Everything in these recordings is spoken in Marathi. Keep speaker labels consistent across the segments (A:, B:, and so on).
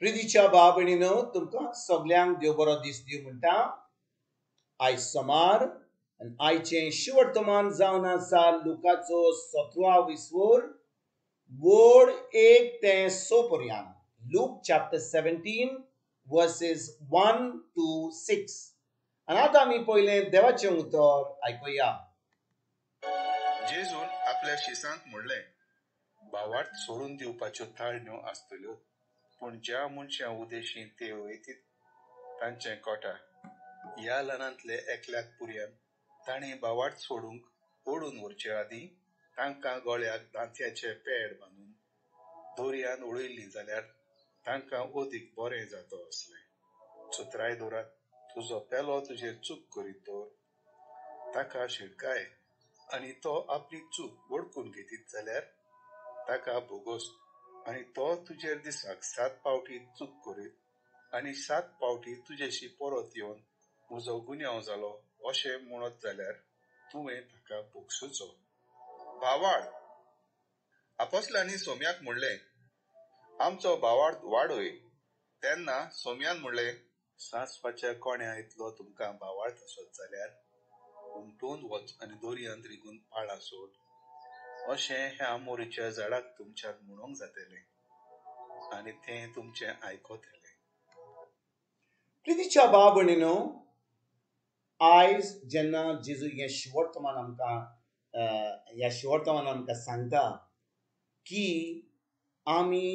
A: प्रितीच्या भाव भयणीनो तुमकां सगळ्यांक देव बरो दीस दिवं म्हणटा. आयज सोमार आनी आयचें शिवर्तमान जावन आसा लुकाचो 17वा विसवोर वोड 1 ते 6 पर्यंत. Look chapter 17 versus 1 to 6. आनी आतां आमी पयलें देवाचें उतर आयकुया.
B: जेजून आपल्या शिसांक म्हणलें, भावार्थ सोडून दिवपाच्यो ताळण्यो आसतल्यो, पूण ज्या मनशां उदेशीं ते वयतीत तांचें कोटा. ह्या ल्हानांतले एकल्याक पुर्यान तांणी भावार्थ सोडूंक ओडून व्हरचे आदीं तांकां गळ्याक दांत्याचें पॅड बांदून दोरयान उडयल्लीं जाल्यार तांकां ओदीक बरें जातो आसलें. सुत्राय दोरात, तुजो पेलो तुजेर चूक करीत दवर, ताका शिडकाय, आनी तो आपली चूक वळखून घेतीत जाल्यार ताका भोगोस. आनी तो तुजेर दिसाक 7 पावटी चूक करीत आनी 7 पावटी तुजेशी परत येवन म्हजो गुन्यांव जालो अशें म्हणत जाल्यार तुवें ताका भोगसूचो. भावार्थ आपोस्तलांनी सोम्याक म्हणलें, आमचो भावार्थ वाडय. तेन्ना सोम्यान म्हणलें, सांसवाच्या कोण्या इतलो तुमकां भावार्थ आसत जाल्यार उमटून वच आनी दोरयांत रिगून पाळा सोड. अशें ह्या मोरीच्या झाडाक तुमच्यान म्हणोंक जातलें आनी तें तुमचें आयकतलें.
A: प्रितीच्या भाव भयणीनो, आयज जेन्ना जेजू हें शिवर्तमान आमकां सांगता की आमी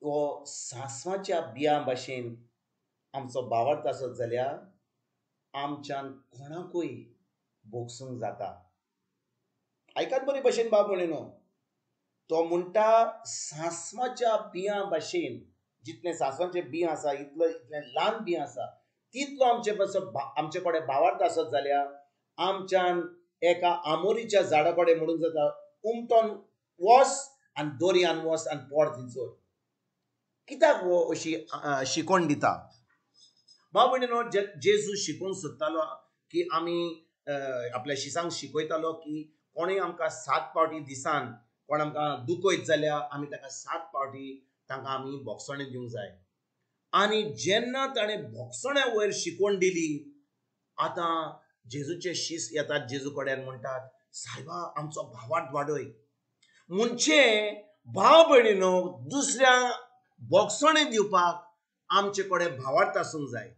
A: हो सांसवाच्या बियां भाशेन आमचो भावार्थ आसत जाल्यार आमच्यान कोणाकूय भोगसूंक जाता. आयकात बरे भशेन भाव भयणीनो, तो म्हणटा सांसवाच्या बियां भाशेन, जितलें सांसवाचें बियां आसा इतलें ल्हान बियां आसा तितलो आमचे कडेन भावार्थ आसत जाल्यार आमच्यान एका आमोरीच्या झाडा कडेन म्हणूंक जाता, उमटोन वच आनी दोरयान वच आनी पड थिंचोर. कित्याक हो अशी शिकवण दिता? भाव भयणीनो, जेजू शिकोवंक सोदतालो की आमी आपल्या शिसांक शिकयतालो की कोणूय आमकां 7 पावटी दिसान कोण आमकां दुखयत जाल्यार आमी ताका 7 पावटी तांकां आमी भोगसणें दिवंक जाय. आनी जेन्ना ताणें भोगसण्या वयर शिकवण दिली, आतां जेजूचे शिस येतात जेजू कडेन म्हणटात, सायबा आमचो भावार्थ वाडय. म्हणजे भाव भयणीनो, दुसऱ्यांक भोगसणें दिवपाक आमचे कडेन भावार्थ आसूंक जाय.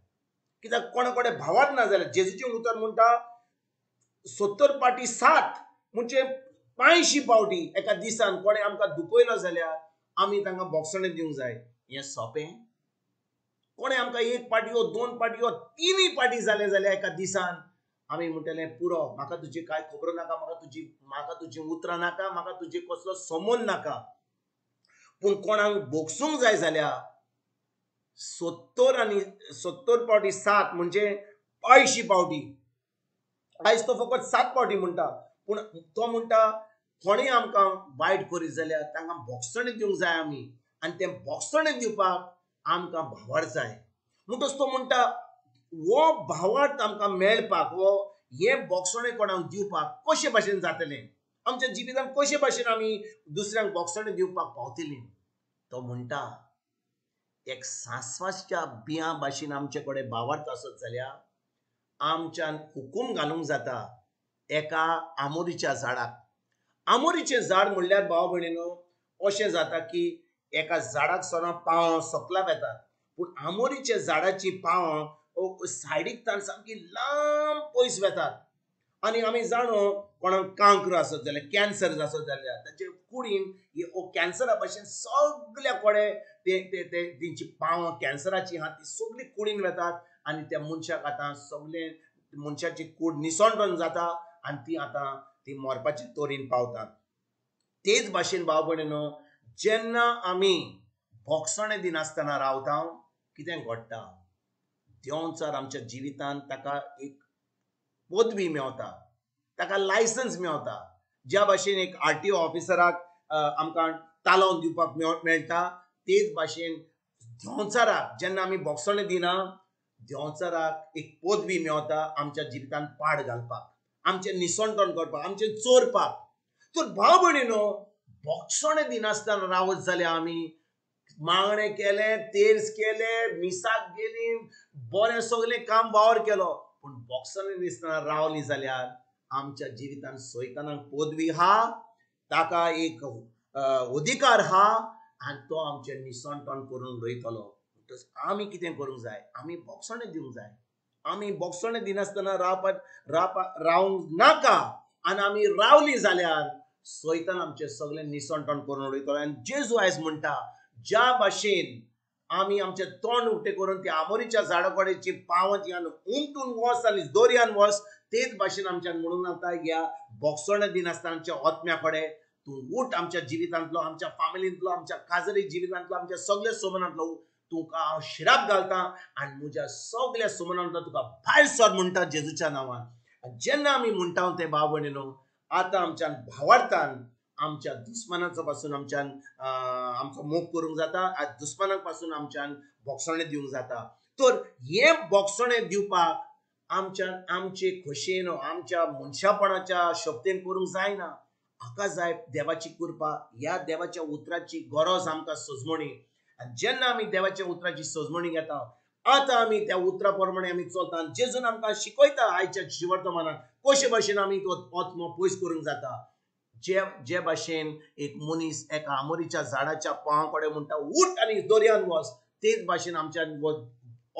A: कित्याक कोणा कडेन भावार्थ ना जाल्यार जेजूचें उतर म्हणटा 70 पाटी 7 म्हणजे 85 पावटी एका दिसान कोणें आमकां दुखयलो जाल्यार आमी तांकां भोगसणें दिवंक जाय. हें सोंपें? कोणें आमकां 1 पाटी वा 2 पाटी वा 3 पाटी जालें जाल्यार एका दिसान आमी म्हणटलें पुरो, म्हाका तुजी कांय खबर नाका, म्हाका तुजी उतरां नाका, म्हाका तुजी कसलो संबंद नाका. पूण कोणाक भोगसूंक जाय जाल्यार 70 पावटी 7 म्हणजे 80 पावटी. आयज तो फकत 7 पावटी म्हणटा, पूण तो म्हणटा कोणें आमकां वायट करीत जाल्यार तांकां भोगसणें दिवंक जाय आमी, आनी तें भोगसणें दिवपाक आमकां भावार्थ जाय. म्हणटच तो म्हणटा हो भावार्थ आमकां मेळपाक, वो हें भोगसणें कोणाक दिवपाक कशे भाशेन जातलें, आमच्या जिवितांत कशे भाशेन आमी दुसऱ्यांक भोगसणें दिवपाक पावतलीं. तो म्हणटा एक सांसवाच्या बियां भाशेन आमचे कडेन भावार्थ आसत जाल्यार आमच्यान हुकूम घालूंक जाता एका आमोरीच्या झाडाक. आमोरीचें झाड म्हणल्यार भाव भयणीनो अशें जाता की एका झाडाक सोरो पांव सकलाप येतात, पूण आमोरीच्या झाडाची पांव सायडीकतान सामकी लांब पयस वतात. आनी आमी जाणो कोणाक कांक्र आसत जाल्यार, कॅन्सर आसत जाल्यार ताचे कुडीन कॅन्सरा भाशेन सगल्या कोडे तेंची पांव कॅन्सराची आहा ती सगळी कुडीन वतात आनी त्या मनशाक आतां सगळे मनशाची कूड निसंडून जाता आनी ती मरपाची तोरीन पावतात. तेच भाशेन भाव भयणीनो, जेन्ना आमी भोगसणें दिनासतना रावता कितें घडटा? देंवचार आमच्या जिवितांत ताका एक पदवी मेळटा, ताका लायसन्स मेळटा. ज्या भाशेन एक RTO ऑफिसराक आमकां तालोवन दिवपाक मेळटा, तेच भाशेन देंवचाराक जेन्ना आमी भोगसणें दिना, देंवचाराक एक पदवी मेळटा आमच्या जिवितांत पाड घालपाक, आमचें निसंडण करपाक, आमचें चोरपाक. तर भाव भयणीनो, भोगसणें दिनासतना रावत जाल्यार आमी मागणे केले, तेर्स केले, मिसाक गेली, बरें सगळें काम वावर केलो, पूण बॉक्सांनी दिसतना रावली जाल्यार आमच्या जिवितान सैतानाक पदवी हा, ताका एक अधिकार हा, आनी तो आमचे निसंटण करून रोयतलो. आमी कितें करूंक जाय? आमी बॉक्साणें दिवंक जाय. आमी बॉक्साणें दिनासतना रावंक नाका. आनी आमी रावली जाल्यार सैतान आमचे सगळें निसंटण करून उडयतलो. आनी जेजू आयज म्हणटा, ज्या भाशेन आमी आमचे तोंड उक्ते करून त्या आमोरीच्या झाडा कडेची पावत यान उमटून वच आनी दोरयान वच, तेच भाशेन आमच्यान म्हणूंक लागता, ह्या बॉक्साणें दिनासतना आमच्या आत्म्या कडेन तूं उठ, आमच्या जिवितांतलो, आमच्या फामिलींतलो, आमच्या काजरी जिवितांतलो, आमच्या सगळ्या सोमनांतलो तुका हांव शिराप घालता आनी म्हज्या सगळ्या सोमनांतलो तुका भायर सर म्हणटा जेजूच्या नांवान. जेन्ना आमी म्हणटा ते भाव भयणीनो, आतां आमच्यान भावार्थान आमच्या दुस्मानाचो पासून आमच्यान आमचो मोग करूंक जाता. आज दुस्मानाक पासून आमच्यान बॉक्साणें दिवंक जाता. तर हे बॉक्साणें दिवपाक आमच्यान आमचे खोशयेन आमच्या मनशापणाच्या शक्तीन करूंक जायना. हाका जाय देवाची कृपा, ह्या देवाच्या उतराची गरज आमकां सजमणी. आनी जेन्ना आमी देवाच्या उतराची सजमणी घेता, आतां आमी त्या उतरा प्रमाणे आमी चलता. जेजून आमकां शिकयता आयच्या जिवर्तमानात कशे भाशेन आमी तो आत्मो पयस करूंक जाता. जे भाशेन एक मनीस एका आमोरीच्या झाडाच्या पांवा कडेन म्हणटा उठ आनी दोरयान वच, तेच भाशेन आमच्यान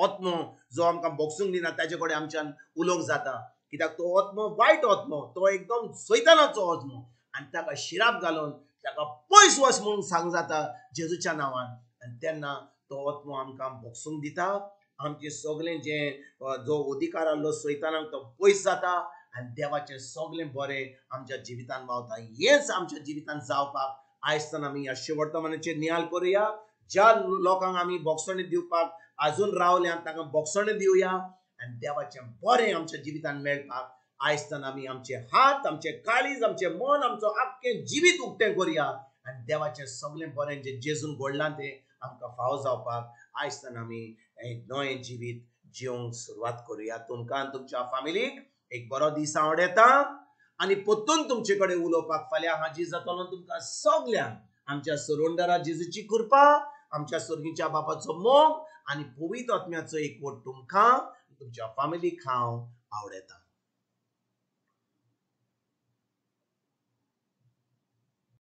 A: आत्मो जो आमकां बॉक्सूंक दिना ताजे कडेन आमच्यान उलोवंक जाता. कित्याक तो आत्मो वायट आत्मो, तो एकदम सैतानाचो आत्मो, आनी ताका शिराप घालून ताका पयस वच म्हणून सांगूंक जाता जेजूच्या नांवान. आनी तेन्ना तो आत्मो आमकां बॉक्सूंक दिता. आमचे सगळें जो अधिकार आसलो सैतानाक तो पयस जाता आनी देवाचें सगळें बरें आमच्या जिवितान मावता. हेच आमच्या जिवितान जावपाक आयज तान आमी ह्या शेवटमानाचेर नियाल करुया. ज्या लोकांक आमी बॉक्साणें दिवपाक आजून रावल्या तांकां बॉक्साणें दिवया आनी देवाचें बरें आमच्या जिवितान मेळपाक आयज तान आमी आमचे हात, आमचे काळीज, आमचे मन, आमचो आख्खें जिवीत उक्तें करुया आनी देवाचें सगळें बरें जे जेजून घडलां तें आमकां फावो जावपाक आयज तान आमी एक नवें जिवीत जिवंक सुरवात करुया. तुमकां आनी तुमच्या फॅमिलीक एक बरो दीस आवड येता आनी परतून तुमचे कडेन उलोवपाक फाल्यां हाजीर जातलो. तुमकां सगळ्यांक आमच्या सरोंडरा जेजूची कृपा, आमच्या स्वर्गीच्या बापाचो मोग आनी पवित्र आत्म्याचो एकवट तुमकां तुमच्या फॅमिलीक हांव आवडयता.